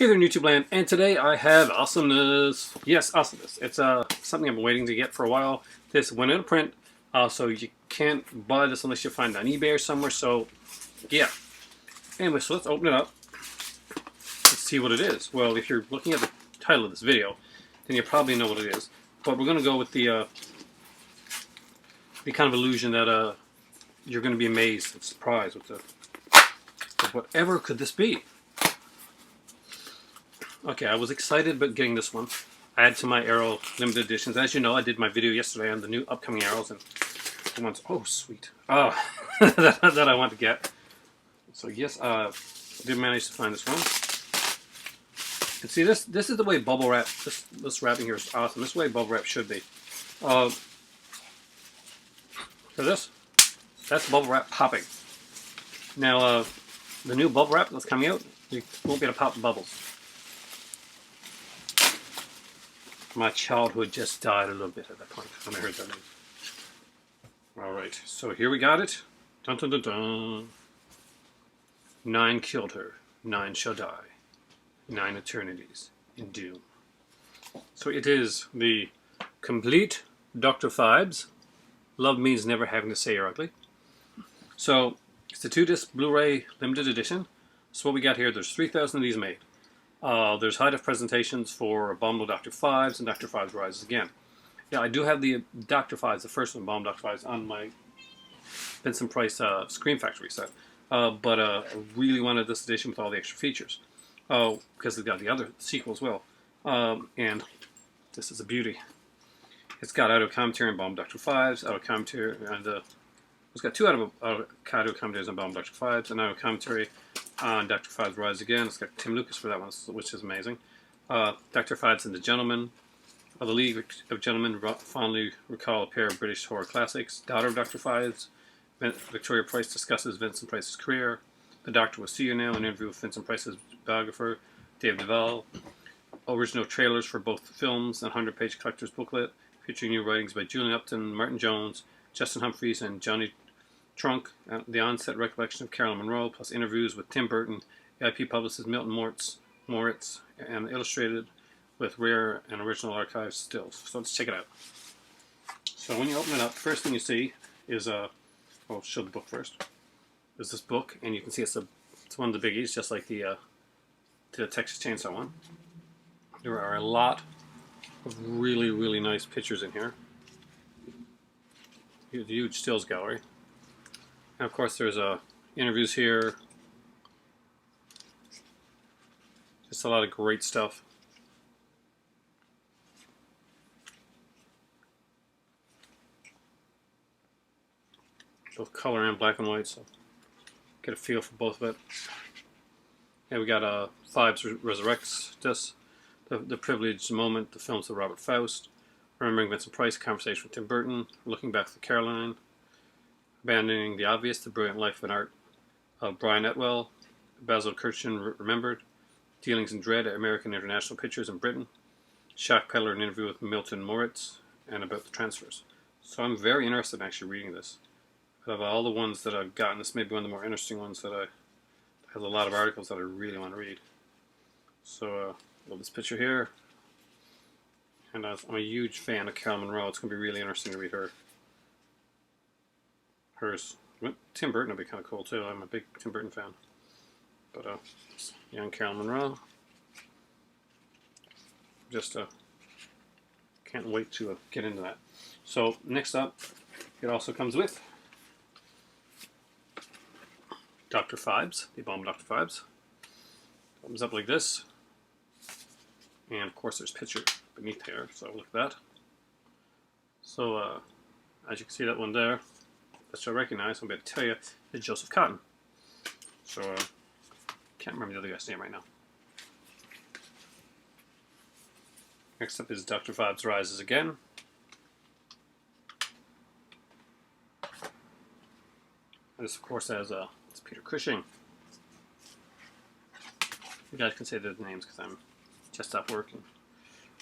Hey there, YouTube land, and today I have awesomeness. Yes, awesomeness. It's something I've been waiting to get for a while. This went out of print, so you can't buy this unless you find it on eBay or somewhere. So, yeah. Anyway, so let's open it up. Let's see what it is. Well, if you're looking at the title of this video, then you probably know what it is. But we're going to go with the kind of illusion that you're going to be amazed and surprised with whatever could this be. Okay, I was excited about getting this one. Add to my Arrow limited editions. As you know, I did my video yesterday on the new upcoming Arrows and the ones, oh sweet, that I want to get. So yes, did manage to find this one. And see, this is the way bubble wrap. This wrapping here is awesome. This is the way bubble wrap should be. So that's bubble wrap popping. Now, the new bubble wrap that's coming out, you won't be able to pop the bubbles. My childhood just died a little bit at that point when I heard that news. Alright, so here we got it. Dun dun dun dun. 9 killed her, 9 shall die. 9 eternities in doom. So it is the complete Dr. Phibes. Love means never having to say you're ugly. So it's the 2-disc Blu-ray limited edition. So what we got here, there's 3,000 of these made. There's high-def presentations for Abominable Dr. Phibes and Dr. Phibes Rises Again. Yeah, I do have the Dr. Phibes, the first one, Abominable Dr. Phibes, on my Vincent Price Scream Factory set. But I really wanted this edition with all the extra features. Because they've got the other sequel as well. And this is a beauty. It's got audio commentary on Abominable Dr. Phibes, audio commentary, and it's got 2 audio commentaries on Abominable Dr. Phibes, and audio commentary on Dr. Phibes Rise Again. It's got Tim Lucas for that one, which is amazing. Dr. Phibes and the Gentleman. The League of Gentlemen fondly recall a pair of British horror classics. Daughter of Dr. Phibes. Victoria Price discusses Vincent Price's career. The Doctor Will See You Now, an interview with Vincent Price's biographer, Dave Duvall. Original trailers for both the films, and 100-page collector's booklet featuring new writings by Julian Upton, Martin Jones, Justin Humphries, and Johnny Trunk, the onset recollection of Carolyn Monroe, plus interviews with Tim Burton, IP publicist Milton Moritz, and illustrated with rare and original archive stills. So let's check it out. So when you open it up, first thing you see is I'll show the book first. Is this book, and you can see it's one of the biggies, just like the Texas Chainsaw one. There are a lot of really, really nice pictures in here. A huge stills gallery. And of course there's interviews here. Just a lot of great stuff. Both color and black and white, so get a feel for both of it. And we got Phibes Resurrects this, the Privileged Moment, the films of Robert Faust, Remembering Vincent Price, Conversation with Tim Burton, Looking Back to Caroline, Abandoning the Obvious, The Brilliant Life and Art of Brian Etwell, Basil Kirchen Remembered, Dealings in Dread at American International Pictures in Britain, Shock Peddler, an interview with Milton Moritz, and about the transfers. So I'm very interested in actually reading this. Of all the ones that I've gotten, this may be one of the more interesting ones that I have a lot of articles that I really want to read. So, love this picture here. And I'm a huge fan of Carolyn Monroe. It's going to be really interesting to read hers. Tim Burton would be kind of cool too. I'm a big Tim Burton fan. But young Carolyn Monroe. Just can't wait to get into that. So next up, it also comes with Dr. Phibes, the Abominable Dr. Phibes. Comes up like this. And of course there's a picture beneath here, so look at that. So as you can see, that one there, that I recognize, I'm going to tell you, is Joseph Cotton. So can't remember the other guy's name right now. Next up is Dr. Phibes Rises Again. And this of course has it's Peter Cushing. You guys can say those names because I'm just stopped working.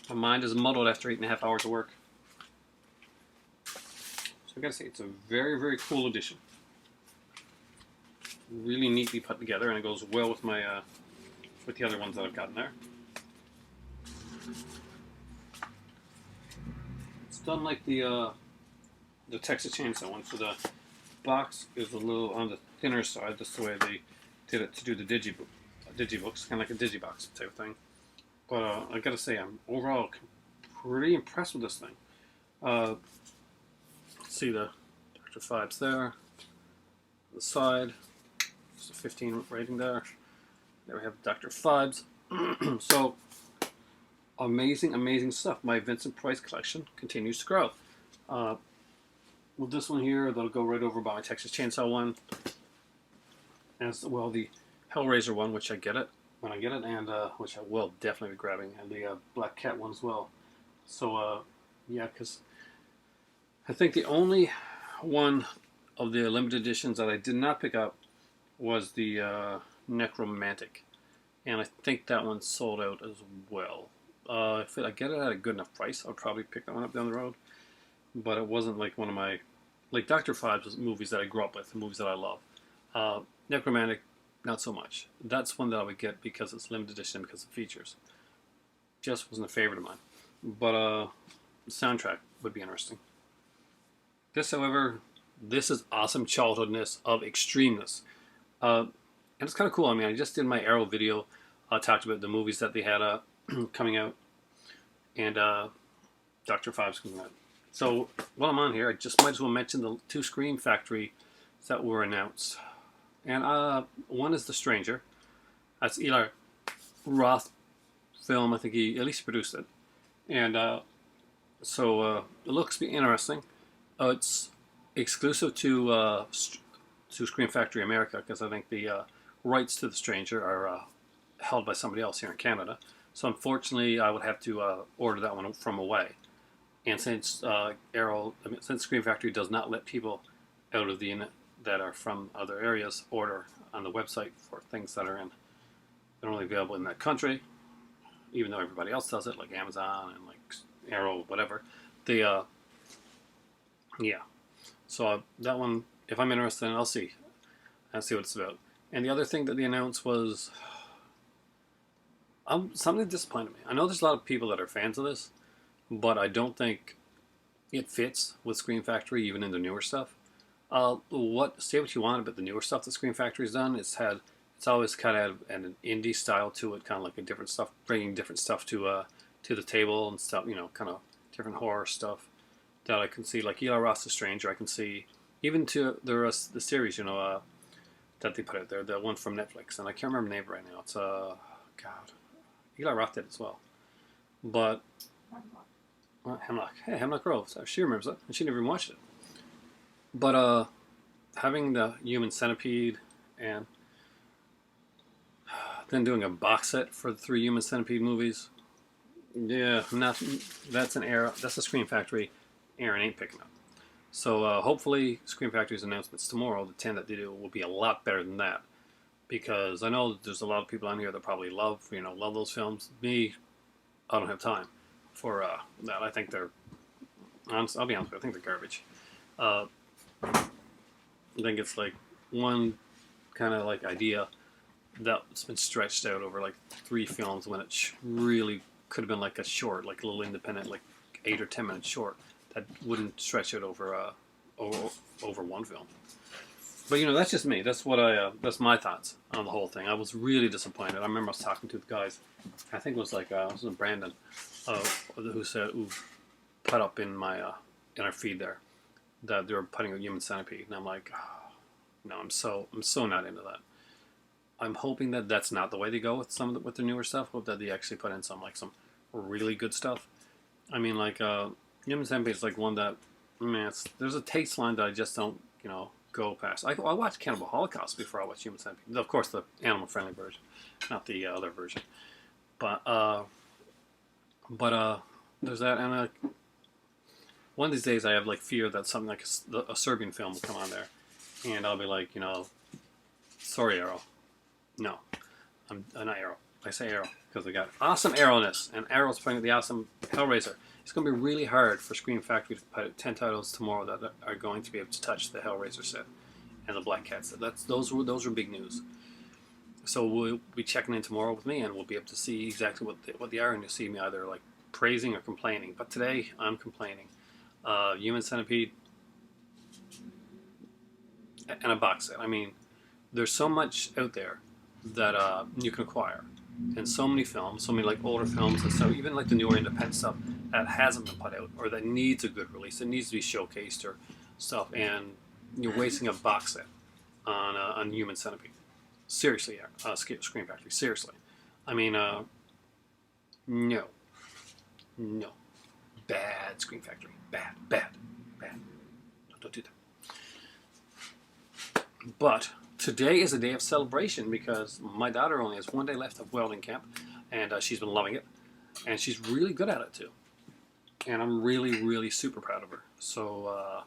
My mind is muddled after 8.5 hours of work. So I gotta say, it's a very, very cool edition. Really neatly put together, and it goes well with my with the other ones that I've gotten there. It's done like the Texas Chainsaw one, so the box is a little on the thinner side. That's the way they did it to do the digibooks, kind of like a digibox type thing. But I gotta say, I'm overall pretty impressed with this thing. See the Dr. Phibes there, the side, just a 15 rating there. There we have Dr. Phibes. So, amazing stuff. My Vincent Price collection continues to grow. With this one here, that'll go right over by my Texas Chainsaw one. As well, the Hellraiser one, which I get it when I get it, and which I will definitely be grabbing, and the Black Cat one as well. So, yeah, because I think the only one of the limited editions that I did not pick up was the Necromantic, and I think that one sold out as well. If I get it at a good enough price, I'll probably pick that one up down the road. But it wasn't like one of my, like Dr. Phibes was movies that I grew up with, the movies that I love. Necromantic, not so much. That's one that I would get because it's limited edition, because of features. Just wasn't a favorite of mine. But the soundtrack would be interesting. This, however, this is awesome childhoodness of extremeness. And it's kind of cool. I mean, I just did my Arrow video. I talked about the movies that they had coming out. And Dr. Phibes coming out. So, while I'm on here, I just might as well mention the 2 Scream Factory that were announced. And one is The Stranger. That's Eli Roth film. I think he at least produced it. And so it looks to be interesting. It's exclusive to Scream Factory America, because I think the rights to The Stranger are held by somebody else here in Canada. So unfortunately, I would have to order that one from away. And since since Scream Factory does not let people out of the unit that are from other areas order on the website for things that are they're only available in that country, even though everybody else does it, like Amazon and like Arrow, whatever. Yeah. So that one, if I'm interested in, I'll see what it's about. And the other thing that they announced was something that disappointed me. I know there's a lot of people that are fans of this, but I don't think it fits with Scream Factory, even in the newer stuff. Say what you want about the newer stuff that Scream Factory's done. It's always kind of an indie style to it, kind of like a different stuff, bringing different stuff to the table and stuff. You know, kind of different horror stuff that I can see. Like Eli Roth's The Stranger, I can see even to the series, you know, that they put out there, the one from Netflix, and I can't remember the name right now. It's God, Eli Roth did as well, but. Hemlock. Hey, Hemlock Grove. So she remembers it, and she never even watched it. But having the Human Centipede and then doing a box set for the 3 Human Centipede movies, yeah, that's an era. That's a Scream Factory. Aaron ain't picking up. So hopefully, Scream Factory's announcements tomorrow, the 10 that they do, will be a lot better than that, because I know there's a lot of people on here that probably love those films. Me, I don't have time for that. I think they're, I'll be honest with you, I think they're garbage. I think it's like one kind of like idea that's been stretched out over like 3 films, when it really could have been like a short, like a little independent, like 8 or 10 minute short that wouldn't stretch it over one film. But that's just me. That's what that's my thoughts on the whole thing. I was really disappointed. I remember I was talking to the guys. I think it was like Brandon, who put up in my in our feed there that they were putting a Human Centipede, and I'm like, oh, no, I'm so not into that. I'm hoping that that's not the way they go with with the newer stuff. Hope that they actually put in some really good stuff. I mean, like Human Centipede is like one that, man, there's a taste line that I just don't go past. I watched Cannibal Holocaust before I watched Human Centipede. Of course, the animal-friendly version, not the other version. But there's that, and one of these days I have fear that something like a Serbian film will come on there, and I'll be like, sorry, Arrow. No, I'm not Arrow. I say Arrow because they got awesome Arrowness, and Arrow's playing with the awesome Hellraiser. It's going to be really hard for Scream Factory to put out 10 titles tomorrow that are going to be able to touch the Hellraiser set and the Black Cat set. Those were big news. So we'll be checking in tomorrow with me, and we'll be able to see exactly what they are, and you'll see me either like praising or complaining. But today I'm complaining. Human Centipede and a box set. I mean, there's so much out there that you can acquire, and so many films, so many like older films and stuff, even like the newer independent stuff that hasn't been put out or that needs a good release, that needs to be showcased or stuff, and you're wasting a box set on Human Centipede. Seriously, Screen Factory. Seriously, I mean, no, no, bad Screen Factory, bad, bad, bad. Don't do that. But today is a day of celebration because my daughter only has 1 day left of welding camp, and she's been loving it, and she's really good at it too. And I'm really, really super proud of her. So,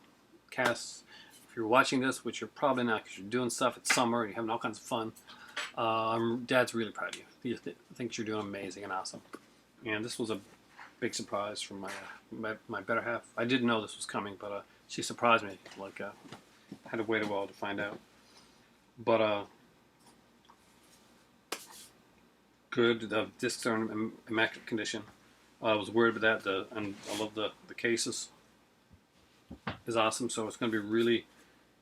Cass, if you're watching this, which you're probably not because you're doing stuff, it's summer and you're having all kinds of fun, Dad's really proud of you. He thinks you're doing amazing and awesome. And this was a big surprise from my better half. I didn't know this was coming, but she surprised me. Like, I had to wait a while to find out. But good. The discs are in immaculate condition. I was worried about that. And I love the cases. Is awesome. So it's going to be really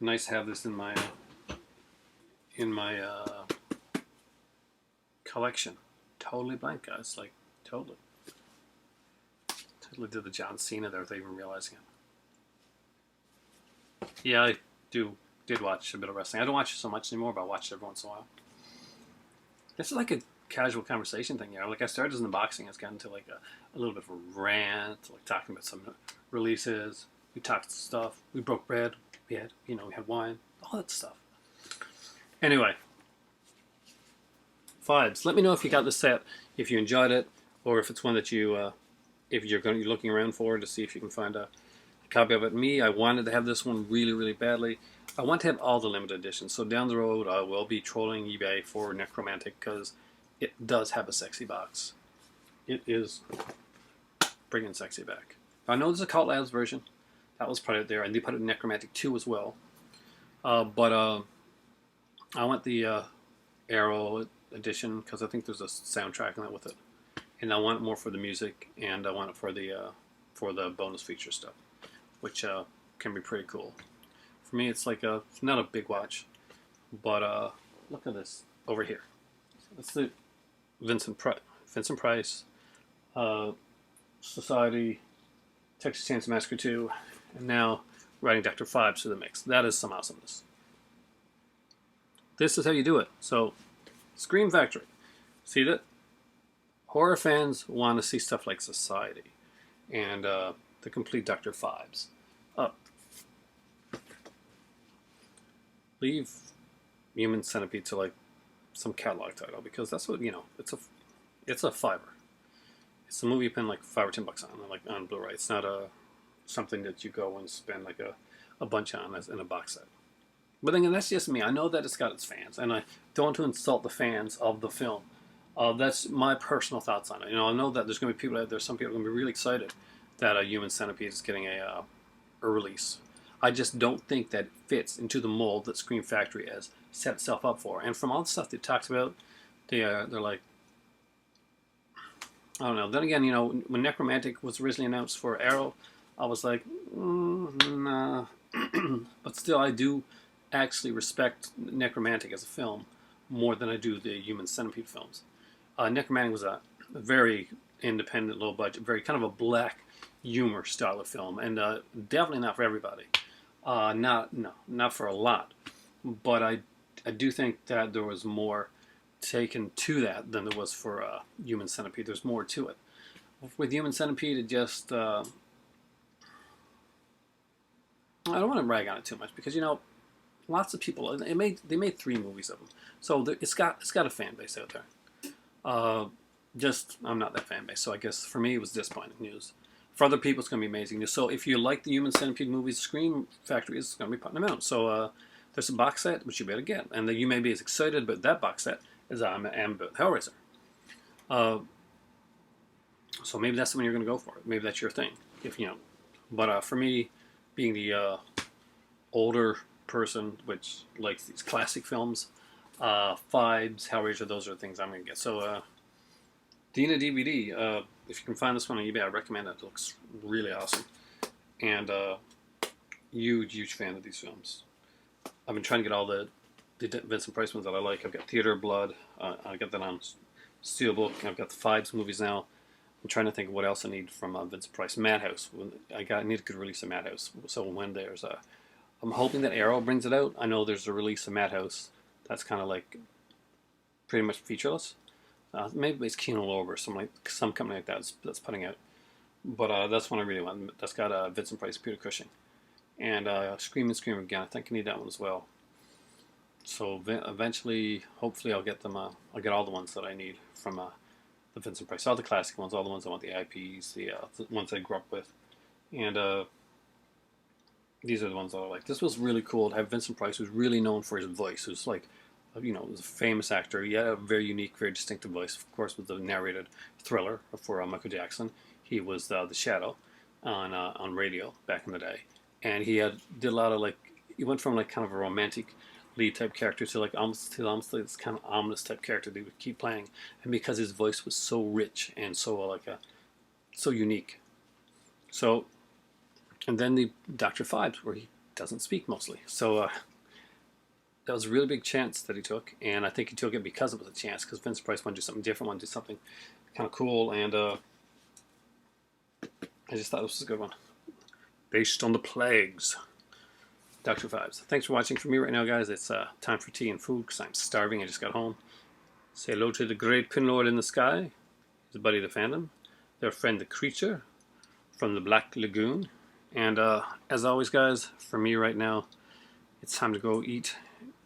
nice to have this in my collection. Totally blank, guys. Like totally did the John Cena there without even realizing it. Yeah, I did watch a bit of wrestling. I don't watch it so much anymore, but I watch it every once in a while. This is like a casual conversation thing, you know. Like I started as unboxing, it's gotten to like a little bit of a rant, like talking about some releases. We talked stuff. We broke bread. We had wine, all that stuff. Anyway, Phibes, let me know if you got the set, if you enjoyed it, or if it's one that you're looking around for to see if you can find a copy of it. Me, I wanted to have this one really, really badly. I want to have all the limited editions. So down the road, I will be trolling eBay for Necromantic because it does have a sexy box. It is bringing sexy back. I know there's a Cult Labs version. That was put out there, and they put it in Necromantic 2 as well. But I want the Arrow edition because I think there's a soundtrack in that with it. And I want it more for the music, and I want it for the bonus feature stuff, which can be pretty cool. For me, it's like it's not a big watch, but look at this over here. That's the Vincent Price, Society, Texas Chainsaw Massacre 2, and now writing Dr. Phibes to the mix. That is some awesomeness. This is how you do it. So, Scream Factory. See that? Horror fans want to see stuff like Society and the complete Dr. Phibes. Leave Human Centipede to like some catalog title because that's what it's a fiver. It's a movie you spend like $5 or $10 on, like on Blu-ray. It's not something that you go and spend like a bunch on as in a box set. But then again, that's just me. I know that it's got its fans, and I don't want to insult the fans of the film. That's my personal thoughts on it. I know that there's going to be people out there. Some people are going to be really excited that a Human Centipede is getting a release. I just don't think that it fits into the mold that Scream Factory has set itself up for. And from all the stuff they talked about, they're like, I don't know. Then again, when Necromantic was originally announced for Arrow, I was like, nah. But still, I do actually respect Necromantic as a film more than I do the Human Centipede films. Necromantic was a very independent, low budget, very kind of a black humor style of film, and definitely not for everybody. Not for a lot. But I do think that there was more taken to that than there was for Human Centipede. There's more to it. With Human Centipede, it just I don't want to rag on it too much because lots of people they made 3 movies of them, so it's got a fan base out there. I'm not that fan base, so I guess for me it was disappointing news. For other people, it's going to be amazing news. So if you like the Human Centipede movies, Scream Factory is going to be putting them out. So there's a box set which you better get, and you may be as excited about that box set as I am about Hellraiser. So maybe that's something you're going to go for. Maybe that's your thing, But for me, being the older person which likes these classic films, Phibes, Hellraiser, those are the things I'm going to get. So, Dina DVD, if you can find this one on eBay, I recommend it. It looks really awesome. And huge fan of these films. I've been trying to get all the Vincent Price ones that I like. I've got Theater of Blood. I got that on Steelbook. I've got the Phibes movies now. I'm trying to think of what else I need from Vincent Price. Madhouse. I need a good release of Madhouse. So when there's I'm hoping that Arrow brings it out. I know there's a release of Madhouse that's kind of like pretty much featureless. Maybe it's Kino Lorber, some company like that's putting out. But that's one I really want. That's got Vincent Price, Peter Cushing, and Scream and Scream again. I think I need that one as well. So eventually, hopefully, I'll get them. I'll get all the ones that I need from the Vincent Price, all the classic ones, all the ones I want, the IPs, the ones I grew up with, and these are the ones that I like. This was really cool to have Vincent Price, who's really known for his voice, who's like, was a famous actor. He had a very unique, very distinctive voice. Of course, with the narrated Thriller for Michael Jackson, he was the Shadow on radio back in the day, and did a lot of he went from kind of a romantic lead type character to almost this kind of ominous type character that he would keep playing, and because his voice was so rich and so so unique, so. And then the Dr. Phibes, where he doesn't speak mostly. So that was a really big chance that he took, and I think he took it because it was a chance, because Vincent Price wanted to do something different, wanted to do something kind of cool, and I just thought this was a good one. Based on the plagues. Dr. Phibes. Thanks for watching for me right now, guys. It's time for tea and food, because I'm starving. I just got home. Say hello to the great Pin Lord in the sky, his buddy the Phantom, their friend the Creature from the Black Lagoon. And as always, guys, for me right now, it's time to go eat,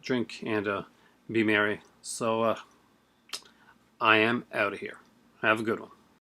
drink, and be merry. So I am out of here. Have a good one.